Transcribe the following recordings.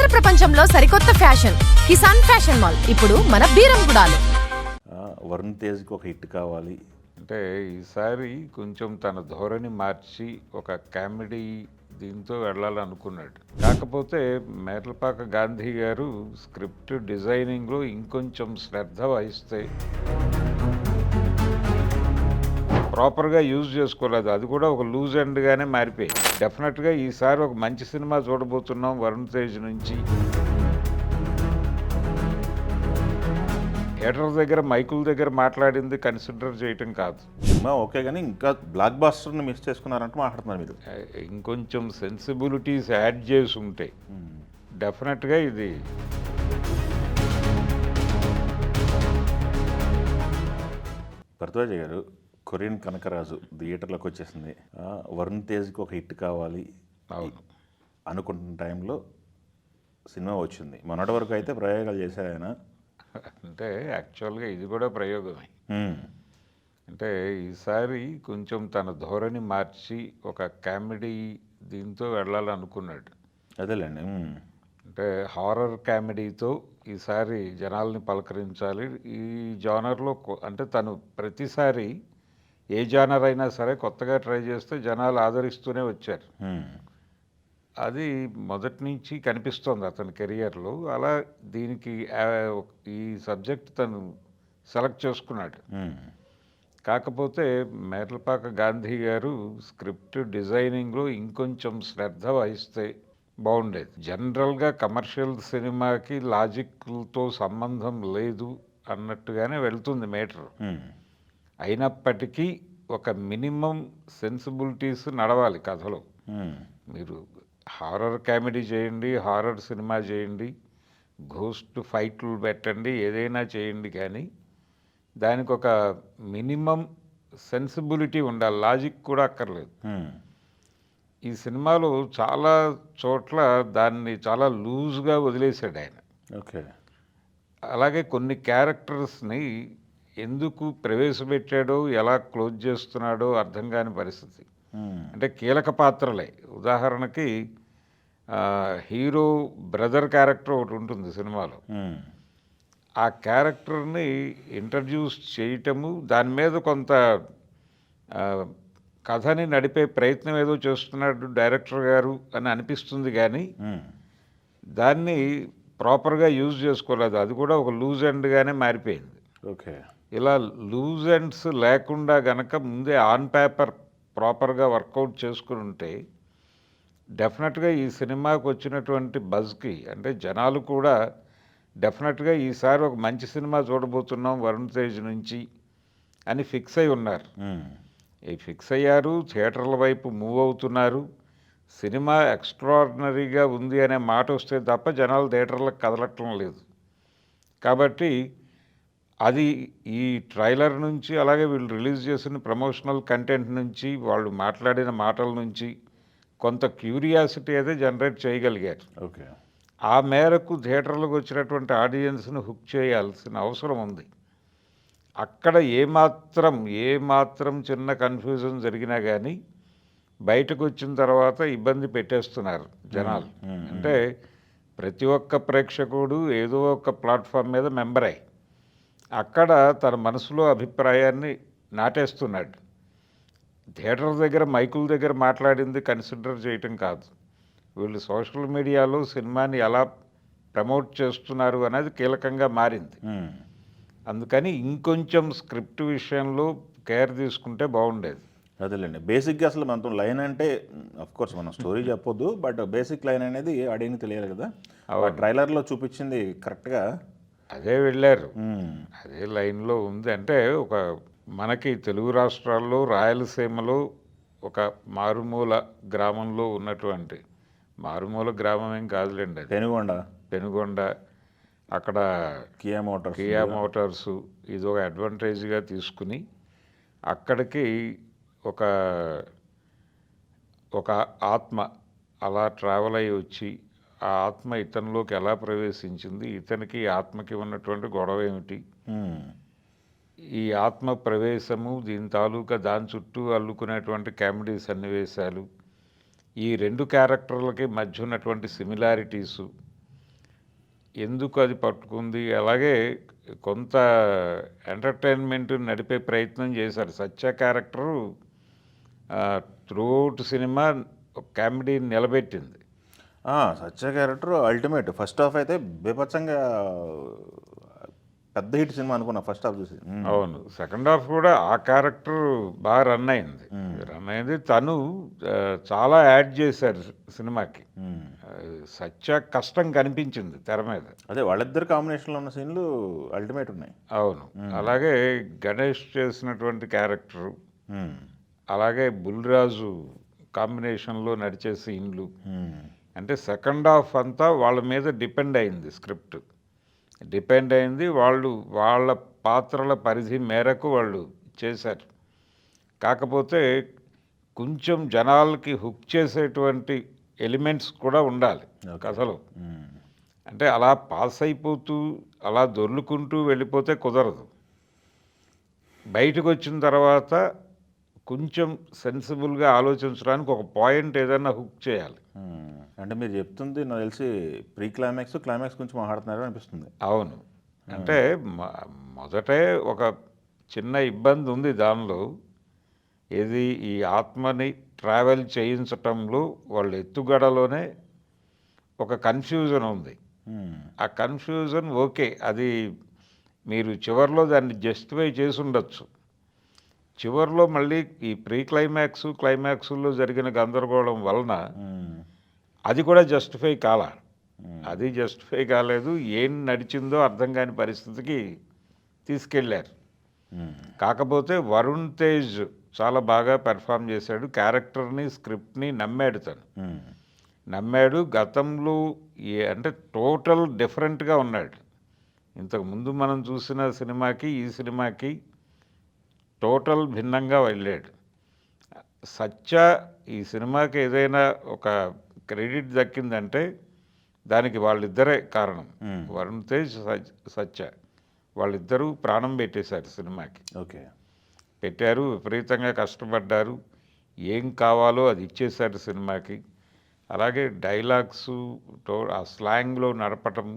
Car ప్రపంచంలో సరికొత్త fashion Kisan fashion mall ఇప్పుడు మన బీరంగూడలో. వరుణ్ తేజ్కి ఒక హిట్ కావాలి అంటే ఈసారి కొంచెం తన ధోరణి మార్చి ఒక కామెడీ దీంతో వెళ్ళాలనుకున్నాడు. కాకపోతే మేర్లపాక గాంధీ గారు స్క్రిప్ట్ డిజైనింగ్లో ఇంకొంచెం శ్రద్ధ వహిస్తే ప్రాపర్గా యూజ్ చేసుకోలేదు. అది కూడా ఒక లూజ్ ఎండ్గానే మారిపోయింది. డెఫినెట్గా ఈసారి ఒక మంచి సినిమా చూడబోతున్నాం వరుణ్ తేజ్ నుంచి. థియేటర్ దగ్గర మైకుల దగ్గర మాట్లాడింది కన్సిడర్ చేయటం కాదు. సినిమా ఓకే, కానీ ఇంకా బ్లాక్ బాస్టర్ని మిస్ చేసుకున్నారంటే మాట్లాడుతున్నారు మీరు. ఇంకొంచెం సెన్సిబిలిటీస్ యాడ్ చేసి ఉంటే డెఫినెట్గా ఇది భరద్వాజ గారు, కొరియన్ కనకరాజు థియేటర్లోకి వచ్చేసింది. వరుణ్ తేజ్కి ఒక హిట్ కావాలి అవును అనుకుంటున్న టైంలో సినిమా వచ్చింది. మొన్నటి వరకు అయితే ప్రయోగాలు చేశారు ఆయన. అంటే యాక్చువల్గా ఇది కూడా ప్రయోగమే. అంటే ఈసారి కొంచెం తన ధోరణి మార్చి ఒక కామెడీ దీంతో వెళ్ళాలనుకున్నాడు. అదేలేండి. అంటే హారర్ కామెడీతో ఈసారి జనాల్ని పలకరించాలి. ఈ జానర్లో అంటే తను ప్రతిసారి ఏ జానర్ అయినా సరే కొత్తగా ట్రై చేస్తే జనాలు ఆదరిస్తూనే వచ్చారు. అది మొదటి నుంచి కనిపిస్తోంది అతని కెరియర్లో. అలా దీనికి ఈ సబ్జెక్ట్ తను సెలెక్ట్ చేసుకున్నాడు. కాకపోతే మేర్లపాక గాంధీ గారు స్క్రిప్ట్ డిజైనింగ్లో ఇంకొంచెం శ్రద్ధ వహిస్తే బాగుండేది. జనరల్గా కమర్షియల్ సినిమాకి లాజిక్తో సంబంధం లేదు అన్నట్టుగానే వెళ్తుంది మేటర్. అయినప్పటికీ ఒక మినిమం సెన్సిబిలిటీస్ నడవాలి కథలో. మీరు హారర్ కామెడీ చేయండి, హారర్ సినిమా చేయండి, ఘోస్ట్ ఫైట్లు పెట్టండి, ఏదైనా చేయండి, కానీ దానికి ఒక మినిమం సెన్సిబిలిటీ ఉండాలి. లాజిక్ కూడా అక్కర్లేదు. ఈ సినిమాలో చాలా చోట్ల దాన్ని చాలా లూజ్గా వదిలేశాడు ఆయన. ఓకే. అలాగే కొన్ని క్యారెక్టర్స్ని ఎందుకు ప్రవేశపెట్టాడో ఎలా క్లోజ్ చేస్తున్నాడో అర్థం కాని పరిస్థితి. అంటే కీలక పాత్రలే. ఉదాహరణకి హీరో బ్రదర్ క్యారెక్టర్ ఒకటి ఉంటుంది సినిమాలో. ఆ క్యారెక్టర్ని ఇంట్రడ్యూస్ చేయటము, దాని మీద కొంత కథని నడిపే ప్రయత్నం ఏదో చేస్తున్నాడు డైరెక్టర్ గారు అని అనిపిస్తుంది, కానీ దాన్ని ప్రాపర్గా యూజ్ చేసుకోలేదు. అది కూడా ఒక లూజ్ ఎండ్గానే మారిపోయింది. ఓకే. ఇలా లూజ్ ఎండ్స్ లేకుండా గనక ముందే ఆన్ పేపర్ ప్రాపర్గా వర్కౌట్ చేసుకుని ఉంటే డెఫినెట్గా ఈ సినిమాకు వచ్చినటువంటి బజ్కి, అంటే జనాలు కూడా డెఫినెట్గా ఈసారి ఒక మంచి సినిమా చూడబోతున్నాం వరుణ్ తేజ్ నుంచి అని ఫిక్స్ అయి ఉన్నారు. ఫిక్స్ అయ్యారు, థియేటర్ల వైపు మూవ్ అవుతున్నారు. సినిమా ఎక్స్ట్రాడినరీగా ఉంది అనే మాట వస్తే తప్ప జనాలు థియేటర్లకు కదలటం లేదు. కాబట్టి అది ఈ ట్రైలర్ నుంచి, అలాగే వీళ్ళు రిలీజ్ చేసిన ప్రమోషనల్ కంటెంట్ నుంచి, వాళ్ళు మాట్లాడిన మాటల నుంచి కొంత క్యూరియాసిటీ అయితే జనరేట్ చేయగలిగారు. ఓకే. ఆ మేరకు థియేటర్లకు వచ్చినటువంటి ఆడియన్స్ని హుక్ చేయాల్సిన అవసరం ఉంది. అక్కడ ఏమాత్రం చిన్న కన్ఫ్యూజన్ జరిగినా కానీ బయటకు వచ్చిన తర్వాత ఇబ్బంది పెట్టేస్తున్నారు జనాలు. అంటే ప్రతి ఒక్క ప్రేక్షకుడు ఏదో ఒక ప్లాట్ఫామ్ మీద మెంబర్ అయ్యి అక్కడ తన మనసులో అభిప్రాయాన్ని నాటేస్తున్నాడు. థియేటర్ దగ్గర మైకుల దగ్గర మాట్లాడింది కన్సిడర్ చేయటం కాదు. వీళ్ళు సోషల్ మీడియాలో సినిమాని ఎలా ప్రమోట్ చేస్తున్నారు అనేది కీలకంగా మారింది. అందుకని ఇంకొంచెం స్క్రిప్ట్ విషయంలో కేర్ తీసుకుంటే బాగుండేది. అదేలేండి. బేసిక్గా అసలు మనతో లైన్ అంటే కోర్స్ మనం స్టోరీ చెప్పొద్దు, బట్ బేసిక్ లైన్ అనేది ఆడియన్కి తెలియాలి కదా. ట్రైలర్లో చూపించింది కరెక్ట్గా అదే వెళ్ళారు, అదే లైన్లో ఉంది. అంటే ఒక మనకి తెలుగు రాష్ట్రాల్లో రాయలసీమలో ఒక మారుమూల గ్రామంలో ఉన్నటువంటి, మారుమూల గ్రామం ఏం కాదులేండి, అది పెనుగొండ. అక్కడ కియా మోటార్స్ ఇది ఒక అడ్వాంటేజ్గా తీసుకుని అక్కడికి ఒక ఆత్మ అలా ట్రావెల్ అయ్యి వచ్చి ఆ ఆత్మ ఇతనిలోకి ఎలా ప్రవేశించింది, ఇతనికి ఆత్మకి ఉన్నటువంటి గొడవ ఏమిటి, ఈ ఆత్మ ప్రవేశము, దీని తాలూకా దాని చుట్టూ అల్లుకునేటువంటి కామెడీ సన్నివేశాలు, ఈ రెండు క్యారెక్టర్లకి మధ్య ఉన్నటువంటి సిమిలారిటీసు, ఎందుకు అది పట్టుకుంది, అలాగే కొంత ఎంటర్టైన్మెంట్ నడిపే ప్రయత్నం చేశారు. సత్య క్యారెక్టరు త్రూఅవుట్ సినిమా కామెడీ నిలబెట్టింది. సత్య క్యారెక్టర్ అల్టిమేట్. ఫస్ట్ హాఫ్ అయితే బీభత్సంగా పెద్ద హిట్ సినిమా అనుకున్నా ఫస్ట్ హాఫ్ చూసి. అవును, సెకండ్ హాఫ్ కూడా ఆ క్యారెక్టర్ బాగా రన్ అయింది. తను చాలా యాడ్ చేశారు సినిమాకి. సత్య కష్టం కనిపించింది తెర మీద. అదే వాళ్ళిద్దరు కాంబినేషన్లో ఉన్న సీన్లు అల్టిమేట్ ఉన్నాయి. అవును, అలాగే గణేష్ చేసినటువంటి క్యారెక్టరు, అలాగే బుల్రాజు కాంబినేషన్లో నడిచే సీన్లు, అంటే సెకండ్ హాఫ్ అంతా వాళ్ళ మీద డిపెండ్ అయింది. స్క్రిప్ట్ డిపెండ్ అయింది. వాళ్ళ పాత్రల పరిధి మేరకు వాళ్ళు చేశారు. కాకపోతే కొంచెం జనాలకి హుక్ చేసేటువంటి ఎలిమెంట్స్ కూడా ఉండాలి కథలో. అంటే అలా పాస్ అయిపోతూ అలా దొర్లుకుంటూ వెళ్ళిపోతే కుదరదు. బయటకు వచ్చిన తర్వాత కొంచెం సెన్సిబుల్గా ఆలోచించడానికి ఒక పాయింట్ ఏదైనా హుక్ చేయాలి. అంటే మీరు చెప్తుంది నాకు తెలిసి ప్రీ క్లైమాక్స్ క్లైమాక్స్ గురించి మాట్లాడుతున్నారు అనిపిస్తుంది. అవును, అంటే మొదటే ఒక చిన్న ఇబ్బంది ఉంది దానిలో. ఏది, ఈ ఆత్మని ట్రావెల్ చేయించటంలో వాళ్ళ ఎత్తుగడలోనే ఒక కన్ఫ్యూజన్ ఉంది. ఆ కన్ఫ్యూజన్ ఓకే, అది మీరు చివరిలో దాన్ని జస్టిఫై చేసి ఉండొచ్చు. చివరిలో మళ్ళీ ఈ ప్రీ క్లైమాక్స్లో జరిగిన గందరగోళం వలన అది కూడా జస్టిఫై కాలేదు. ఏం నడిచిందో అర్థం కాని పరిస్థితికి తీసుకెళ్ళారు. కాకపోతే వరుణ్ తేజ్ చాలా బాగా పెర్ఫామ్ చేశాడు. క్యారెక్టర్ని స్క్రిప్ట్ని నమ్మాడు. గతంలో అంటే టోటల్ డిఫరెంట్గా ఉన్నాడు. ఇంతకుముందు మనం చూసిన సినిమాకి ఈ సినిమాకి టోటల్ భిన్నంగా వెళ్ళాడు. సత్య ఈ సినిమాకి ఏదైనా ఒక క్రెడిట్ దక్కిందంటే దానికి వాళ్ళిద్దరే కారణం. వరుణ్ తేజ్, సత్య వాళ్ళిద్దరూ ప్రాణం పెట్టేశారు సినిమాకి. ఓకే, పెట్టారు, విపరీతంగా కష్టపడ్డారు. ఏం కావాలో అది ఇచ్చేశారు సినిమాకి. అలాగే డైలాగ్స్, ఆ స్లాంగ్లో నడపటం,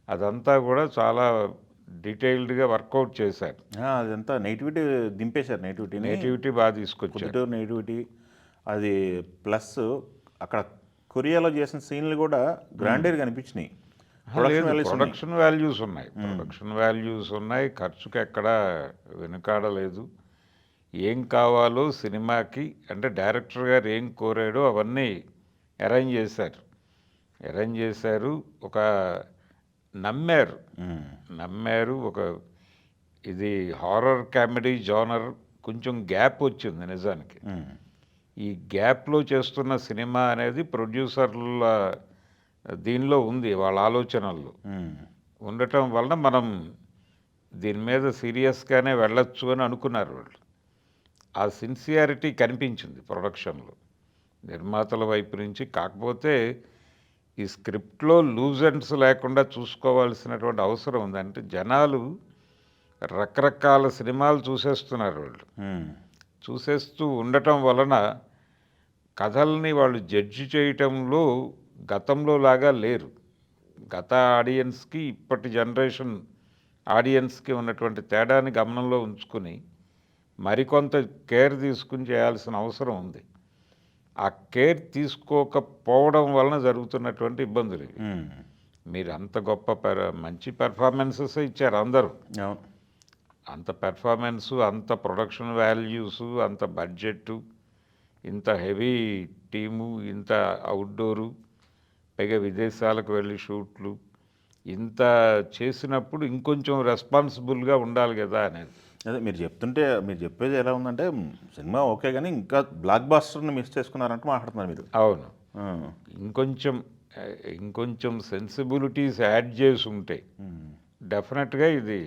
అదంతా కూడా చాలా డీటెయిల్డ్గా వర్కౌట్ చేశారు. అదంతా నెగిటివిటీ దింపేశారు. నేటివిటీ బాగా తీసుకొచ్చారు. నెగిటివిటీ అది ప్లస్ అక్కడ కొరియాలో చేసిన సీన్లు కూడా గ్రాండేర్గా అనిపించినాయి. ప్రొడక్షన్ వాల్యూస్ ఉన్నాయి. ఖర్చుకి ఎక్కడ వెనుకాడలేదు. ఏం కావాలో సినిమాకి, అంటే డైరెక్టర్ గారు ఏం కోరాడో అవన్నీ అరేంజ్ చేశారు. ఒక నమ్మారు. ఒక ఇది హారర్ కామెడీ జానర్ కొంచెం గ్యాప్ వచ్చింది నిజానికి. ఈ గ్యాప్లో చేస్తున్న సినిమా అనేది ప్రొడ్యూసర్ల దీనిలో ఉంది, వాళ్ళ ఆలోచనల్లో ఉండటం వలన మనం దీని మీద సీరియస్గానే వెళ్ళొచ్చు అని అనుకున్నారు వాళ్ళు. ఆ సిన్సియారిటీ కనిపించింది ప్రొడక్షన్లో నిర్మాతల వైపు నుంచి. కాకపోతే ఈ స్క్రిప్ట్లో లూజ్ ఎండ్స్ లేకుండా చూసుకోవాల్సినటువంటి అవసరం ఉంది. అంటే జనాలు రకరకాల సినిమాలు చూసేస్తున్నారు. వాళ్ళు చూసేస్తూ ఉండటం వలన కథల్ని వాళ్ళు జడ్జి చేయటంలో గతంలో లాగా లేరు. గత ఆడియన్స్కి ఇప్పటి జనరేషన్ ఆడియన్స్కి ఉన్నటువంటి తేడాని గమనంలో ఉంచుకుని మరికొంత కేర్ తీసుకుని చేయాల్సిన అవసరం ఉంది. ఆ కేర్ తీసుకోకపోవడం వలన జరుగుతున్నటువంటి ఇబ్బందులు ఇవి. మీరు అంత మంచి పెర్ఫార్మెన్సెస్ ఇచ్చారు అందరూ. అంత పెర్ఫార్మెన్సు, అంత ప్రొడక్షన్ వాల్యూసు, అంత బడ్జెట్టు, ఇంత హెవీ టీము, ఇంత అవుట్డోరు, పైగా విదేశాలకు వెళ్ళి షూట్లు, ఇంత చేసినప్పుడు ఇంకొంచెం రెస్పాన్సిబుల్గా ఉండాలి కదా అనేది. అదే మీరు చెప్పేది ఎలా ఉందంటే సినిమా ఓకే కానీ ఇంకా బ్లాక్ బాస్టర్ని మిస్ చేసుకున్నారంటే మాట్లాడుతున్నారు మీరు. అవును, ఇంకొంచెం సెన్సిబిలిటీస్ యాడ్ చేసి ఉంటే డెఫినెట్గా ఇది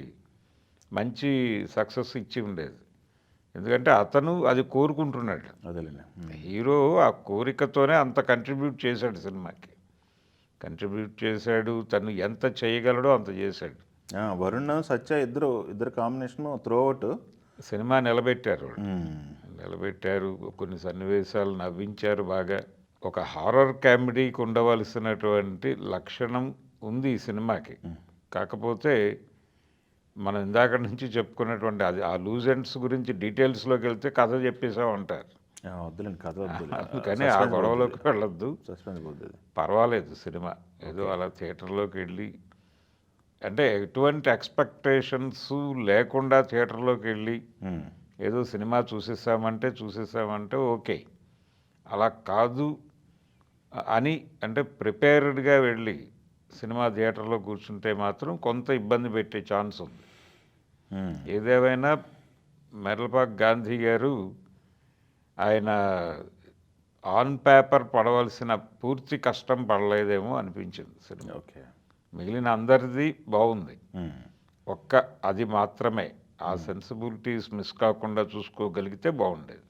మంచి సక్సెస్ ఇచ్చి ఉండేది. ఎందుకంటే అతను అది కోరుకుంటున్నాడు. అదేలేండి, హీరో ఆ కోరికతోనే అంత కంట్రిబ్యూట్ చేశాడు సినిమాకి. తను ఎంత చేయగలడో అంత చేశాడు. వరుణ్ సత్య ఇద్దరు కాంబినేషన్ త్రూ అవుట్ సినిమా నిలబెట్టారు. కొన్ని సన్నివేశాలు నవ్వించారు బాగా. ఒక హారర్ కామెడీకి ఉండవలసినటువంటి లక్షణం ఉంది ఈ సినిమాకి. కాకపోతే మనం ఇందాక నుంచి చెప్పుకున్నటువంటి అది ఆ లూజ్ ఎండ్స్ గురించి డీటెయిల్స్లోకి వెళ్తే కథ చెప్పేసామంటారు. వద్దులేండి, కథ వద్దు. అందుకని ఆ గొడవలోకి వెళ్ళొద్దు. సస్పెన్స్ పోతుంది. పర్వాలేదు సినిమా ఏదో అలా థియేటర్లోకి వెళ్ళి, అంటే ఎటువంటి ఎక్స్పెక్టేషన్స్ లేకుండా థియేటర్లోకి వెళ్ళి ఏదో సినిమా చూసేసామంటే ఓకే. అలా కాదు అని అంటే ప్రిపేర్డ్గా వెళ్ళి సినిమా థియేటర్లో కూర్చుంటే మాత్రం కొంత ఇబ్బంది పెట్టే ఛాన్స్ ఉంది. ఏదేమైనా మెర్లపాక్ గాంధీ గారు ఆయన ఆన్ పేపర్ పడవలసిన పూర్తి కష్టం పడలేదేమో అనిపించింది సినిమా. ఓకే. మిగిలిన అందరిది బాగుంది, ఒక్క అది మాత్రమే ఆ సెన్సిబిలిటీస్ మిస్ కాకుండా చూసుకోగలిగితే బాగుండేది.